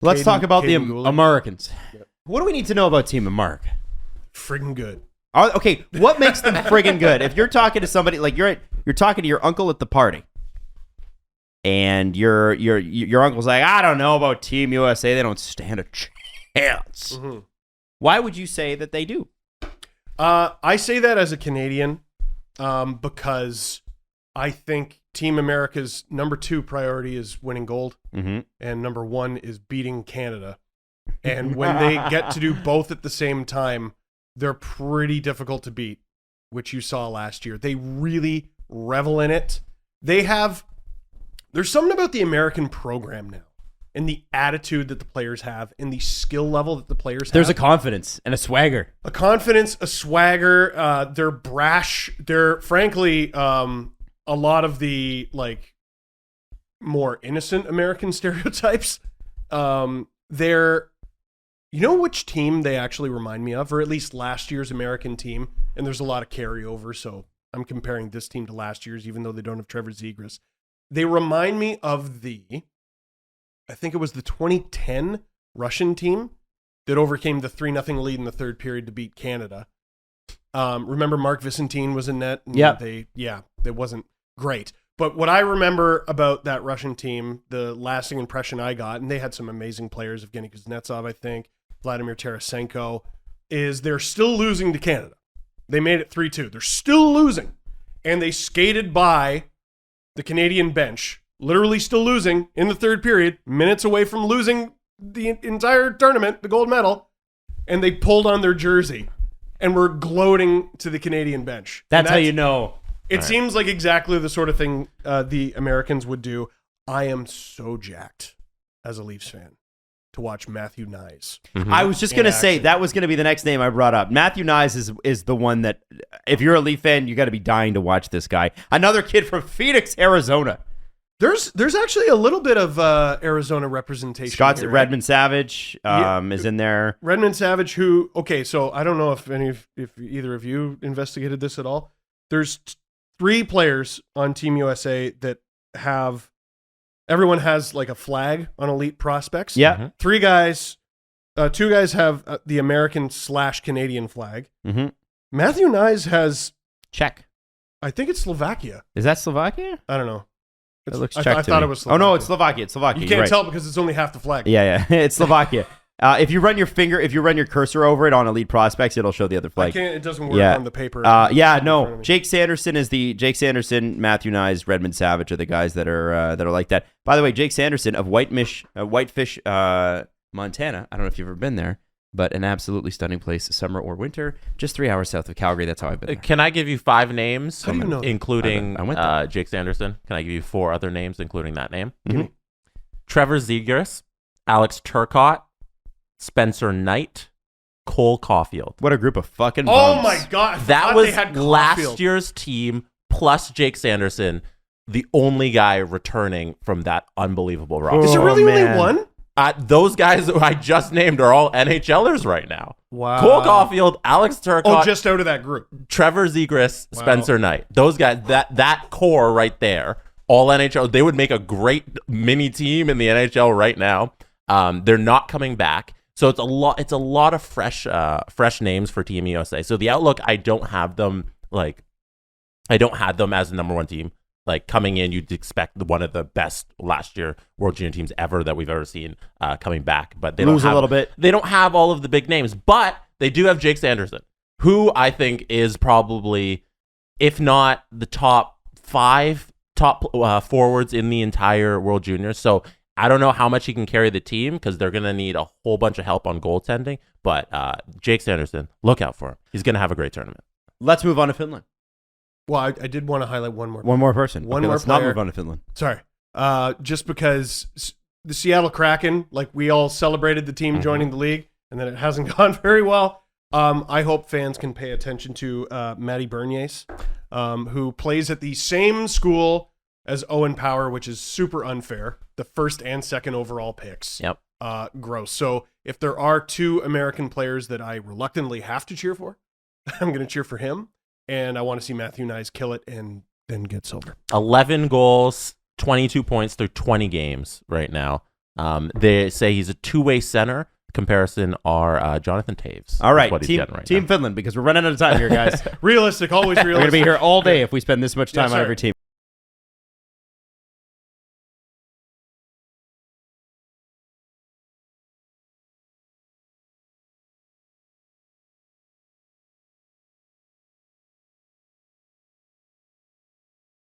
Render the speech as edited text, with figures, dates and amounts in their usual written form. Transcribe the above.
Let's talk about the Americans. Yep. What do we need to know about Team America? Friggin' good. Okay, what makes them friggin' good? If you're talking to somebody like you're talking to your uncle at the party, and your uncle's like, I don't know about Team USA, they don't stand a chance. Mm-hmm. Why would you say that they do? I say that as a Canadian because I think Team America's number 2 priority is winning gold, and number 1 is beating Canada. And when they get to do both at the same time, they're pretty difficult to beat, which you saw last year. They really revel in it. There's something about the American program now, and the attitude that the players have, and the skill level that the players have. There's a confidence and a swagger. A confidence, a swagger. They're brash. They're, frankly, a lot of the like more innocent American stereotypes. You know which team they actually remind me of, or at least last year's American team? And there's a lot of carryover, so I'm comparing this team to last year's, even though they don't have Trevor Zegras. They remind me of I think it was the 2010 Russian team that overcame the 3-0 lead in the third period to beat Canada. Remember Mark Vicentine was in net? Yeah. It wasn't great. But what I remember about that Russian team, the lasting impression I got, and they had some amazing players, Evgeny Kuznetsov, I think, Vladimir Tarasenko, is they're still losing to Canada. They made it 3-2. They're still losing. And they skated by the Canadian bench, literally still losing in the third period, minutes away from losing the entire tournament, the gold medal, and they pulled on their jersey and were gloating to the Canadian bench. That's how you know. It seems like exactly the sort of thing the Americans would do. I am so jacked as a Leafs fan to watch Matthew Knies. I was just going to say that was going to be the next name I brought up. Matthew Knies is the one that, if you're a Leaf fan, you got to be dying to watch this guy. Another kid from Phoenix, Arizona. There's actually a little bit of Arizona representation. Scott's here, Redmond Savage is in there. Redmond Savage, who, okay, so I don't know if either of you investigated this at all. There's 3 players on Team USA that everyone has like a flag on elite prospects. Yeah. Mm-hmm. 3 guys, 2 guys have the American/Canadian flag. Mm-hmm. Matthew Knies has Czech. I think it's Slovakia. Is that Slovakia? I don't know. It looks I Czech to thought me. it was Slovakia. Oh no, it's Slovakia. It's Slovakia. You can't You're tell because it's only half the flag. Yeah, it's Slovakia. If you run your cursor over it on Elite Prospects, it'll show the other flag. It doesn't work on the paper. Jake Sanderson Matthew Knies, Redmond Savage are the guys that are like that. By the way, Jake Sanderson of Whitefish, Montana. I don't know if you've ever been there, but an absolutely stunning place, summer or winter, just 3 hours south of Calgary. That's how I've been there. Can I give you 5 names, How do you know that? including I went there. Jake Sanderson? Can I give you 4 other names, including that name? Mhm. Trevor Zegras, Alex Turcotte, Spencer Knight, Cole Caulfield. What a group of fucking Oh bums. my God. I That forgot was they had last Caulfield. year's team plus Jake Sanderson, the only guy returning from that unbelievable roster. Is there really only man. one? Those guys who I just named are all NHLers right now. Wow. Cole Caulfield, Alex Turcotte, just out of that group. Trevor Zegras, Wow. Spencer Knight. Those guys, that core right there, all NHL. They would make a great mini team in the NHL right now. They're not coming back. So it's a lot of fresh names for Team USA. So the outlook, I don't have them as the number 1 team. Like coming in, you'd expect one of the best last year World Junior teams ever that we've ever seen coming back. But they Lose a little bit. They don't have all of the big names, but they do have Jake Sanderson, who I think is probably, if not the top 5 forwards in the entire World Juniors. So I don't know how much he can carry the team because they're going to need a whole bunch of help on goaltending. But Jake Sanderson, look out for him. He's going to have a great tournament. Let's move on to Finland. Well, I did want to highlight one more. One more person. One Okay, more let's not player. move on to Finland. Sorry. Just because the Seattle Kraken, like we all celebrated the team joining the league, and then it hasn't gone very well. I hope fans can pay attention to Matty Berniers, who plays at the same school as Owen Power, which is super unfair. The 1st and 2nd overall picks. Yep. Gross. So if there are 2 American players that I reluctantly have to cheer for, I'm going to cheer for him. And I want to see Matthew Knies kill it and then get silver. 11 goals, 22 points through 20 games right now. They say he's a two-way center. Comparison are Jonathan Taves. All right, What he's team, getting right team now. Finland, because we're running out of time here, guys. Realistic, always realistic. We're going to be here all day if we spend this much time Yes, on sir. every team.